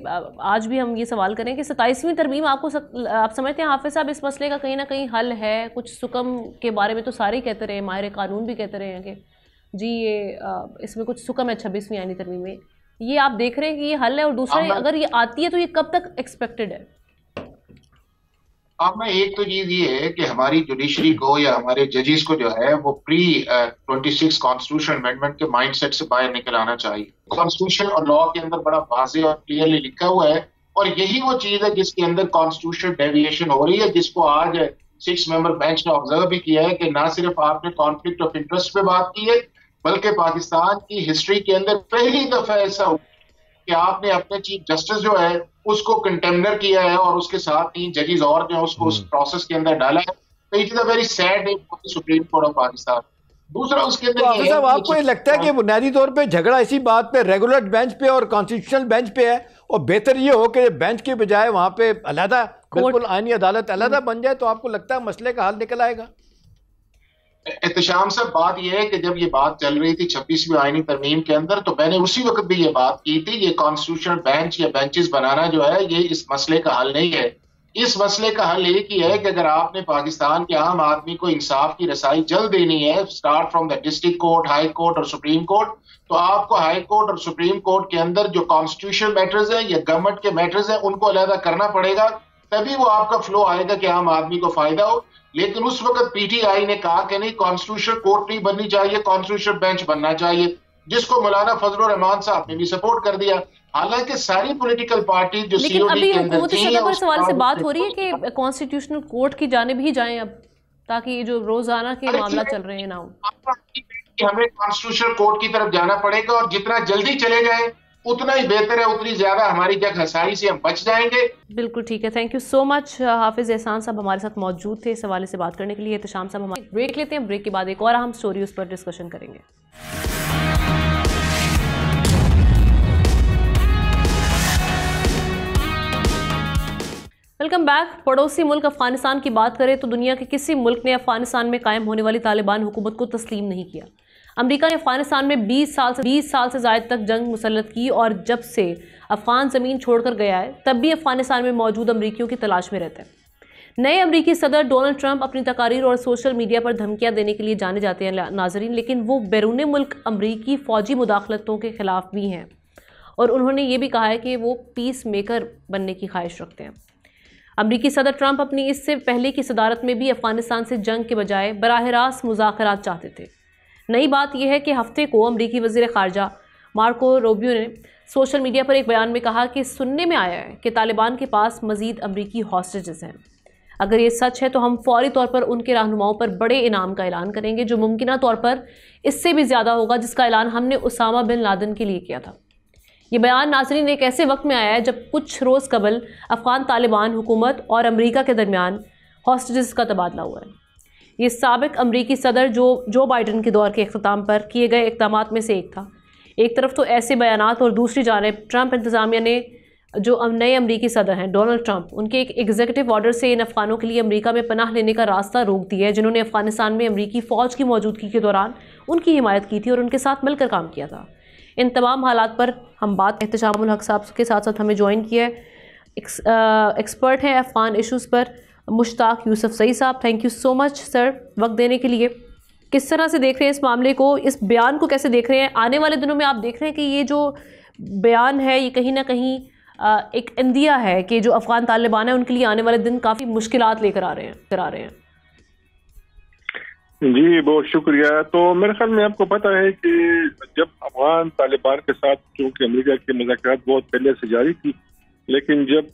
आज भी हम ये सवाल करें कि 27वीं तरमीम आप समझते हैं हाफिज साहब इस मसले का कहीं ना कहीं हल है? कुछ सुकम के बारे में तो सारे ही कहते रहे, माहिर कानून भी कहते रहे हैं कि जी ये इसमें कुछ सुकम है 26वीं आईनी तरमीम में, ये आप देख रहे हैं कि ये हल है? और दूसरा अगर ये आती है तो ये कब तक एक्सपेक्टेड है? अब मैं एक तो चीज ये है कि हमारी जुडिशरी को या हमारे जजेस को जो है वो प्री 26 कॉन्स्टिट्यूशन अमेंडमेंट के माइंडसेट से बाहर निकल आना चाहिए। कॉन्स्टिट्यूशन और लॉ के अंदर बड़ा वाज़ेह और क्लियरली लिखा हुआ है, और यही वो चीज है जिसके अंदर कॉन्स्टिट्यूशनल डेविएशन हो रही है, जिसको आज 6 मेंबर बेंच ने ऑब्जर्व भी किया है कि ना सिर्फ आपने कॉन्फ्लिक्ट ऑफ इंटरेस्ट पे बात की है, बल्कि पाकिस्तान की हिस्ट्री के अंदर पहली दफा ऐसा हुआ कि आपने अपने चीफ जस्टिस जो है उसको कंटेम्नर किया है, और उसके साथ 3 जजेस और जो है उसको उस प्रोसेस के अंदर डाला है। तो it is a very sad day for supreme court of Pakistan. दूसरा उसके अंदर तो साहब आपको ये लगता है कि बुनियादी तौर पे झगड़ा इसी बात पे रेगुलर बेंच पे और कॉन्स्टिट्यूशनल बेंच पे है, और बेहतर ये हो कि बेंच के बजाय वहाँ पे अलहदा बिल्कुल आईनी अदालत अलहदा बन जाए, तो आपको लगता है मसले का हल निकल आएगा? एहतशाम साहब, बात यह है कि जब ये बात चल रही थी 26वीं आईनी तरमीम के अंदर, तो मैंने उसी वक्त भी ये बात की थी, ये कॉन्स्टिट्यूशनल बेंच या बेंचेस बनाना जो है ये इस मसले का हल नहीं है। इस मसले का हल एक ही है कि अगर आपने पाकिस्तान के आम आदमी को इंसाफ की रसाई जल्द देनी है, start from the district court, high court और सुप्रीम कोर्ट, तो आपको हाई कोर्ट और सुप्रीम कोर्ट के अंदर जो कॉन्स्टिट्यूशनल मैटर्स हैं या गवर्नमेंट के मैटर्स हैं उनको अलग करना पड़ेगा, तभी वो आपका फ्लो आएगा कि आम आदमी को फायदा हो। लेकिन उस वक्त पीटीआई ने कहा कि नहीं, कॉन्स्टिट्यूशनल कोर्ट नहीं बननी चाहिए, कॉन्स्टिट्यूशनल बेंच बनना चाहिए, जिसको मौलाना फजलुर रहमान साहब ने भी सपोर्ट कर दिया। हालांकि सारी पॉलिटिकल पार्टी जो सीओडी के अंदर थी, इस सवाल से बात हो रही है कि कॉन्स्टिट्यूशनल कोर्ट की जानिब ही जाएं अब, ताकि जो रोजाना के मामला चल रहे हैं ना हमें कॉन्स्टिट्यूशनल कोर्ट की तरफ जाना पड़ेगा, और जितना जल्दी चले जाए उतना ही बेहतर है, उतनी ज्यादा हमारी जग हसाई से हम बच जाएंगे। बिल्कुल ठीक है, थैंक यू सो मच। हाफिज एहसान साहब हमारे साथ मौजूद थे इस हवाले से बात करने के लिए। एहतशाम साहब हमारे ब्रेक लेते हैं, ब्रेक के बाद एक और अहम स्टोरी उस पर डिस्कशन करेंगे। Welcome back. पड़ोसी मुल्क अफगानिस्तान की बात करें तो दुनिया के किसी मुल्क ने अफगानिस्तान में कायम होने वाली तालिबान हुकूमत को तस्लीम नहीं किया। अमेरिका ने अफगानिस्तान में 20 साल से ज़ायद तक जंग मुसल्लत की, और जब से अफगान ज़मीन छोड़कर गया है तब भी अफगानिस्तान में मौजूद अमरीकियों की तलाश में रहता है। नए अमरीकी सदर डोनाल्ड ट्रंप अपनी तकारीर और सोशल मीडिया पर धमकियां देने के लिए जाने जाते हैं नाजरीन, लेकिन वो बैरून मुल्क अमरीकी फ़ौजी मुदाखलतों के ख़िलाफ़ भी हैं, और उन्होंने ये भी कहा है कि वो पीस मेकर बनने की ख्वाहिश रखते हैं। अमरीकी सदर ट्रंप अपनी इससे पहले की सदारत में भी अफगानिस्तान से जंग के बजाय बराह रास्त मुज़ाकरात चाहते थे। नई बात यह है कि हफ्ते को अमरीकी वज़ीर ख़ारजा मार्को रूबियो ने सोशल मीडिया पर एक बयान में कहा कि सुनने में आया है कि तालिबान के पास मज़ीद अमरीकी हॉस्टेजेस हैं। अगर ये सच है तो हम फौरी तौर पर उनके रहनुमाओं पर बड़े इनाम का ऐलान करेंगे, जो मुमकिन तौर पर इससे भी ज़्यादा होगा जिसका ऐलान हमने उसामा बिन लादेन के लिए किया था। ये बयान नाज़रीन एक ऐसे वक्त में आया है जब कुछ रोज़ कबल अफ़गान तालिबान हुकूमत और अमरीका के दरमियान हॉस्टेजेस का तबादला हुआ है। ये साबिक अमरीकी सदर जो बाइडन के दौर के अख्ताम पर किए गए इक़दामात में से एक था। एक तरफ तो ऐसे बयानात और दूसरी जानिब ट्रंप इंतज़ामिया ने जो नए अमरीकी सदर हैं डोनाल्ड ट्रंप, उनके एक एग्जीक्यूटिव ऑर्डर से इन अफगानों के लिए अमेरिका में पनाह लेने का रास्ता रोक दिया है, जिन्होंने अफगानिस्तान में अमरीकी फ़ौज की मौजूदगी के दौरान उनकी हिमायत की थी और उनके साथ मिलकर काम किया था। इन तमाम हालात पर हम बात एहतशामुल हक साहब के साथ साथ हमें ज्वाइन किया है एक्सपर्ट हैं अफगान इशूज़ पर मुश्ताक यूसुफजई साहब। Thank you so much sir वक्त देने के लिए। किस तरह से देख रहे हैं इस मामले को, इस बयान को कैसे देख रहे हैं? आने वाले दिनों में आप देख रहे हैं कि ये जो बयान है ये कहीं ना कहीं एक इंदिया है कि जो अफगान तालिबान है उनके लिए आने वाले दिन काफ़ी मुश्किलात लेकर आ रहे हैं। जी बहुत शुक्रिया। तो मेरे ख्याल में आपको पता है कि जब अफगान तालिबान के साथ क्योंकि अमेरिका के मुज़ाकरात बहुत पहले से जारी थी, लेकिन जब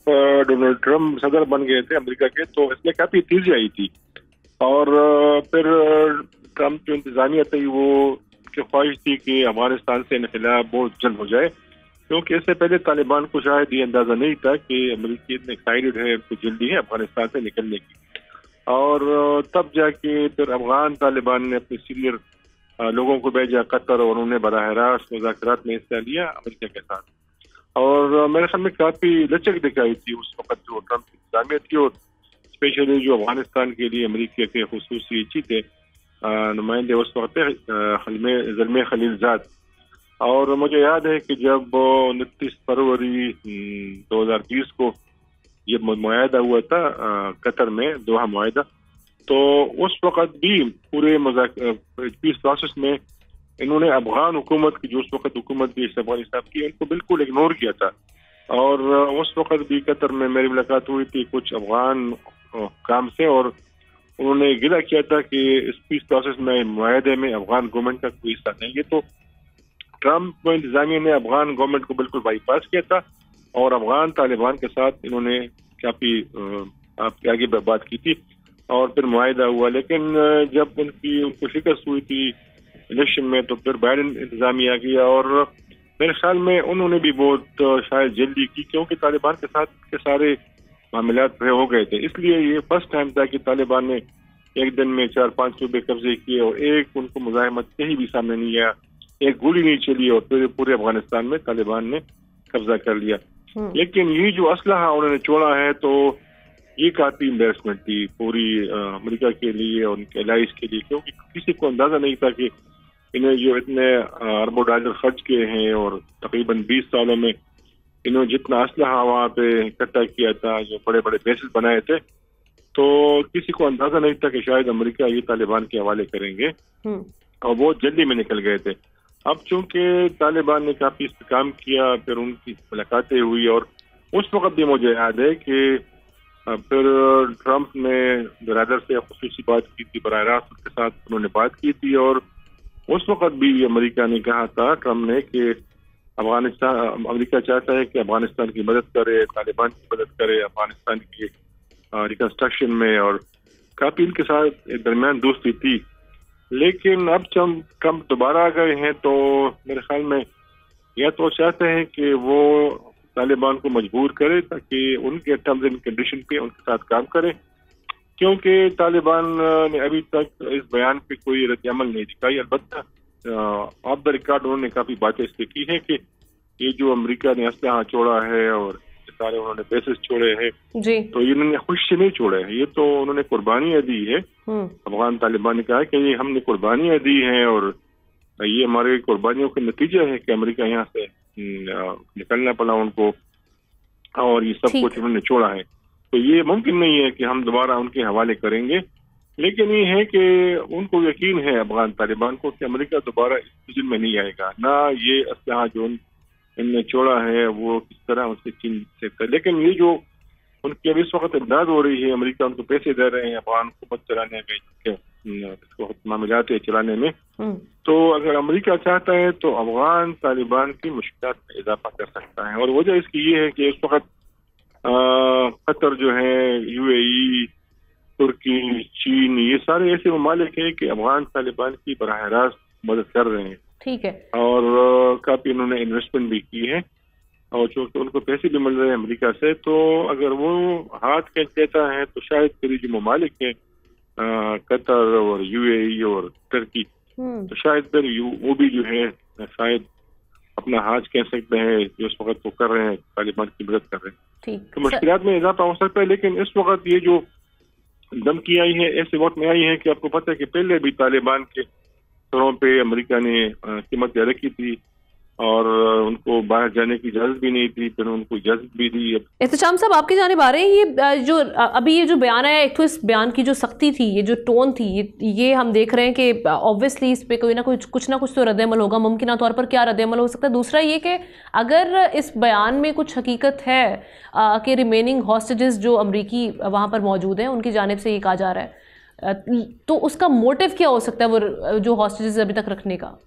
डोनाल्ड ट्रंप सदर बन गए थे अमेरिका के तो इसमें काफ़ी तेजी आई थी और फिर ट्रंप जो इंतजामिया थी वो की ख्वाहिश थी कि अफगानिस्तान से इनखिलाफ बहुत जल्द हो जाए, क्योंकि इससे पहले तालिबान को शायद ये अंदाज़ा नहीं था कि अमेरिकी इतने एक्साइटेड है उनको जल्दी है अफगानिस्तान से निकलने की। और तब जाके फिर अफगान तालिबान ने अपने सीनियर लोगों को भेजा कतर और उन्होंने बराह रास्त मुज़ाकरात में हिस्सा लिया अमेरिका के साथ। और मेरे ख्याल में काफ़ी लचक दिखाई थी उस वक्त जो ट्रंप की इंतजामिया थी, और स्पेशली जो अफगानिस्तान के लिए अमेरिका के खुसूसी चीफ थे नुमाइंदे उस वक्त ज़ल्मे खलीलजाद। और मुझे याद है कि जब 29 फरवरी 2020 को ये मुआहदा हुआ था कतर में दोहा मुआहदा, तो उस वक्त भी पूरे पीस प्रोसेस में इन्होंने अफगान हुकूमत की जो उस वक्त हुकूमत थी अफगानिस्तान की उनको बिल्कुल इग्नोर किया था। और उस वक्त भी कतर में मेरी मुलाकात हुई थी कुछ अफगान काम से और उन्होंने गिला किया था कि इस पीस प्रोसेस में मुआहदे में अफगान गवर्नमेंट का कोई हिस्सा नहीं है। तो ट्रंप इंतजामिया ने अफगान गवर्नमेंट को बिल्कुल बाईपास किया था और अफगान तालिबान के साथ इन्होंने काफ़ी आपके आगे बात की थी और फिर मुआहदा हुआ। लेकिन जब उनको शिकस्त हुई थी इलेक्शन में तो फिर बाइडेन इंतजामिया किया और मेरे ख्याल में उन्होंने भी बहुत शायद जल्दी की, क्योंकि तालिबान के साथ के सारे मामलात हो गए थे। इसलिए ये फर्स्ट टाइम था कि तालिबान ने एक दिन में 4-5 सूबे कब्जे किए और एक उनको मुजाहिमत कहीं भी सामने नहीं आया, एक गोली नहीं चली और फिर पूरे अफगानिस्तान में तालिबान ने कब्जा कर लिया। लेकिन ये जो असलहा उन्होंने छोड़ा है तो ये काफी एम्बेरसमेंट थी पूरी अमेरिका के लिए और उनके एलाइज के लिए, क्योंकि किसी को अंदाजा नहीं था कि इन्हें जो इतने अरबों डॉलर खर्च किए हैं और तकरीबन 20 सालों में इन्होंने जितना असलहा वहाँ पे इकट्ठा किया था, जो बड़े बड़े बेसिस बनाए थे, तो किसी को अंदाजा नहीं था कि शायद अमेरिका ये तालिबान के हवाले करेंगे और बहुत जल्दी में निकल गए थे। अब चूंकि तालिबान ने काफी इस्तेकाम किया, फिर उनकी मुलाकातें हुई और उस वक्त भी मुझे याद है कि फिर ट्रंप ने बरादर से खुसूसी बात की थी, बराह रास्त उनके साथ उन्होंने बात की थी और उस वक्त भी अमेरिका ने कहा था ट्रंप ने कि अमेरिका चाहता है कि अफगानिस्तान की मदद करे, तालिबान की मदद करे अफगानिस्तान की रिकंस्ट्रक्शन में, और काफी इनके साथ दरमियान दोस्ती थी। लेकिन अब जब ट्रंप दोबारा आ गए हैं तो मेरे ख्याल में या तो चाहते हैं कि वो तालिबान को मजबूर करे ताकि उनके टर्म्स एंड कंडीशन पे उनके साथ काम करे, क्योंकि तालिबान ने अभी तक इस बयान पे कोई रद्द-ए-अमल नहीं दिखाई। अलबत्ता ऑफ द रिकॉर्ड उन्होंने काफी बातें इसलिए की है कि ये जो अमेरिका ने असलहा छोड़ा है और सारे उन्होंने बेसिस छोड़े हैं तो इन्होंने खुद से नहीं छोड़े हैं, ये तो उन्होंने कुर्बानियां दी है। अफगान तालिबान ने कहा है कि ये हमने कुर्बानियां दी हैं और ये हमारे कुर्बानियों का नतीजा है कि अमेरिका यहाँ से निकलना पड़ा उनको और ये सब कुछ उन्होंने छोड़ा है। तो ये मुमकिन नहीं है कि हम दोबारा उनके हवाले करेंगे, लेकिन ये है कि उनको यकीन है अफगान तालिबान को कि अमेरिका दोबारा इस पोजीशन में नहीं आएगा, ना ये असलहा जो इनने छोड़ा है वो किस तरह उनसे छीन सकता है। लेकिन ये जो उनकी अभी इस वक्त इमदाद हो रही है, अमेरिका उनको पैसे दे रहे हैं अफगान हुकूमत चलाने में, मामलात चलाने में, तो अगर अमेरिका चाहता है तो अफगान तालिबान की मुश्किलात में इजाफा कर सकता है। और वजह इसकी ये है कि इस वक्त कतर जो है, यूएई, तुर्की, चीन, ये सारे ऐसे ममालिक हैं कि अफगान तालिबान की बराह रास्त मदद कर रहे हैं। ठीक है। और काफी इन्होंने इन्वेस्टमेंट भी की है और चूंकि उनको पैसे भी मिल रहे हैं अमेरिका से, तो अगर वो हाथ खींच देता है तो शायद फिर जो ममालिक हैं कतर और यूएई और तुर्की, तो शायद फिर वो भी जो है शायद अपना हाथ कह सकते हैं जो इस वक्त वो कर रहे हैं, तालिबान की मदद कर रहे हैं। ठीक, तो मुश्किलात में इजाफा हो सकता है, लेकिन इस वक्त ये जो धमकी आई है ऐसे वक्त में आई है कि आपको पता है कि पहले भी तालिबान के सरों पे अमेरिका ने कीमत रखी थी और उनको बाहर जाने की इजाजत भी नहीं थी, फिर उनको इजाजत भी दी। एहतशाम साहब, आपकी जानिब आ रहे हैं ये जो अभी ये जो बयान है, एक तो इस बयान की जो सख्ती थी, ये जो टोन थी, ये हम देख रहे हैं कि ऑब्वियसली इस पे कोई ना कुछ तो रद्द-ए-अमल होगा। मुमकिन तौर पर क्या रद्द-ए-अमल हो सकता है? दूसरा ये कि अगर इस बयान में कुछ हकीकत है कि रिमेनिंग हॉस्टेजेस जो अमरीकी वहाँ पर मौजूद हैं उनकी जानिब से ये कहा जा रहा है, तो उसका मोटिव क्या हो सकता है वो जो हॉस्टेजेस अभी तक रखने का?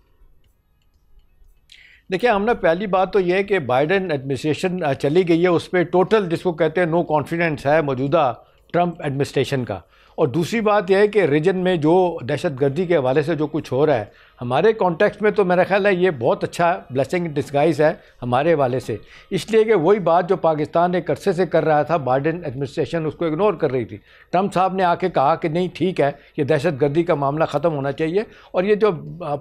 देखिए, हमने पहली बात तो यह है कि बाइडेन एडमिनिस्ट्रेशन चली गई है, उस पर टोटल जिसको कहते हैं नो कॉन्फिडेंस है मौजूदा ट्रंप एडमिनिस्ट्रेशन का। और दूसरी बात यह है कि रीजन में जो दहशतगर्दी के हवाले से जो कुछ हो रहा है हमारे कॉन्टेक्स्ट में, तो मेरा ख्याल है ये बहुत अच्छा ब्लेसिंग डिस्गाइज है हमारे हवाले से, इसलिए कि वही बात जो पाकिस्तान एक अरसे से कर रहा था, बाइडेन एडमिनिस्ट्रेशन उसको इग्नोर कर रही थी। ट्रंप साहब ने आके कहा कि नहीं ठीक है, ये दहशतगर्दी का मामला ख़त्म होना चाहिए, और ये जो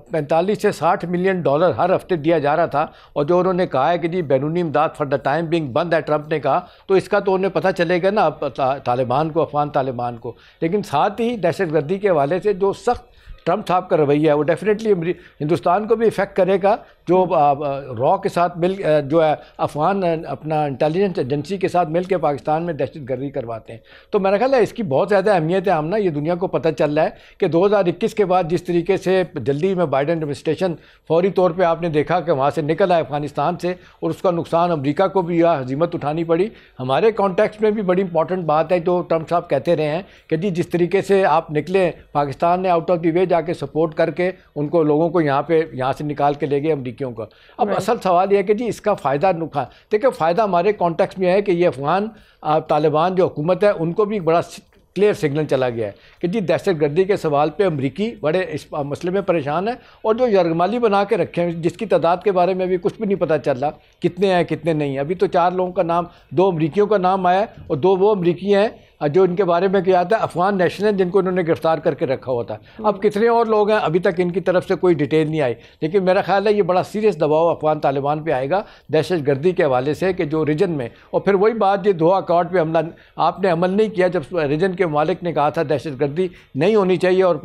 45 से 60 मिलियन डॉलर हर हफ्ते दिया जा रहा था, और जो उन्होंने कहा है कि जी बैरूनी इमदाद फॉर द टाइम बिंग बंद है, ट्रंप ने कहा, तो इसका तो उन्हें पता चलेगा ना तालिबान को, अफगान तालिबान को। लेकिन साथ ही दहशतगर्दी के हवाले से जो सख्त ट्रंप साहब का रवैया है वो डेफिनेटली हिंदुस्तान को भी इफ़ेक्ट करेगा, जो रॉ के साथ मिल जो है अफगान अपना इंटेलिजेंस एजेंसी के साथ मिल के पाकिस्तान में दहशतगर्दी करवाते हैं। तो मेरा ख्याल है इसकी बहुत ज़्यादा अहमियत है। हम ना ये दुनिया को पता चल रहा है कि 2021 के बाद जिस तरीके से जल्दी में बाइडेन एडमिनिस्ट्रेशन फौरी तौर पर आपने देखा कि वहाँ से निकल आए अफगानिस्तान से, और उसका नुकसान अमरीका को भी यह हजीमत उठानी पड़ी। हमारे कॉन्टेक्स्ट में भी बड़ी इंपॉर्टेंट बात है जो ट्रंप साहब कहते रहे हैं कि जी जिस तरीके से आप निकले, पाकिस्तान ने आउट ऑफ द वे जाके सपोर्ट करके उनको लोगों को यहाँ से निकाल के ले गए अमरीकियों को। अब असल सवाल यह है कि जी इसका फ़ायदा नुकसान, देखिए फ़ायदा हमारे कॉन्टेक्स्ट में है कि ये अफगान तालिबान जो हुकूमत है उनको भी बड़ा क्लियर सिग्नल चला गया है कि जी दहशतगर्दी के सवाल पे अमरीकी बड़े इस मसले में परेशान है, और जो यरगमाली बना के रखे हैं जिसकी तादाद के बारे में अभी कुछ भी नहीं पता चल रहा कितने हैं कितने नहीं। अभी तो 4 लोगों का नाम, 2 अमरीकियों का नाम आया और 2 वो अमरीकी हैं जो इनके बारे में किया था अफगान नेशनल जिनको इन्होंने गिरफ्तार करके रखा हुआ था। अब कितने और लोग हैं अभी तक इनकी तरफ से कोई डिटेल नहीं आई, लेकिन मेरा ख्याल है ये बड़ा सीरियस दबाव अफगान तालिबान पे आएगा दहशतगर्दी के हवाले से कि जो रीजन में, और फिर वही बात ये दोहा अकॉर्ड पे हमला आपने अमल नहीं किया जब रीजन के ममालिक ने कहा था दहशतगर्दी नहीं होनी चाहिए, और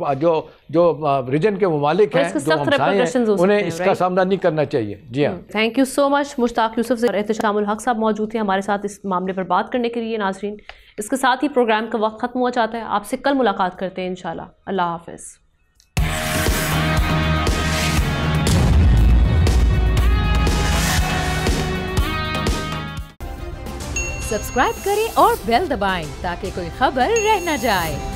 जो रीजन के ममालिक हैं जो हमसाए हैं उन्हें इसका सामना नहीं करना चाहिए। जी हाँ, thank you so much. Mushtaq Yusuf और एहतशामुल हक साहब मौजूद थे हमारे साथ इस मामले पर बात करने के लिए। नाज़रीन, इसके साथ ही प्रोग्राम का वक्त ख़त्म हुआ चाहता है। आपसे कल मुलाकात करते हैं इंशाल्लाह। अल्लाह हाफ़िज़। सब्सक्राइब करें और बेल दबाएं ताकि कोई खबर रह न जाए।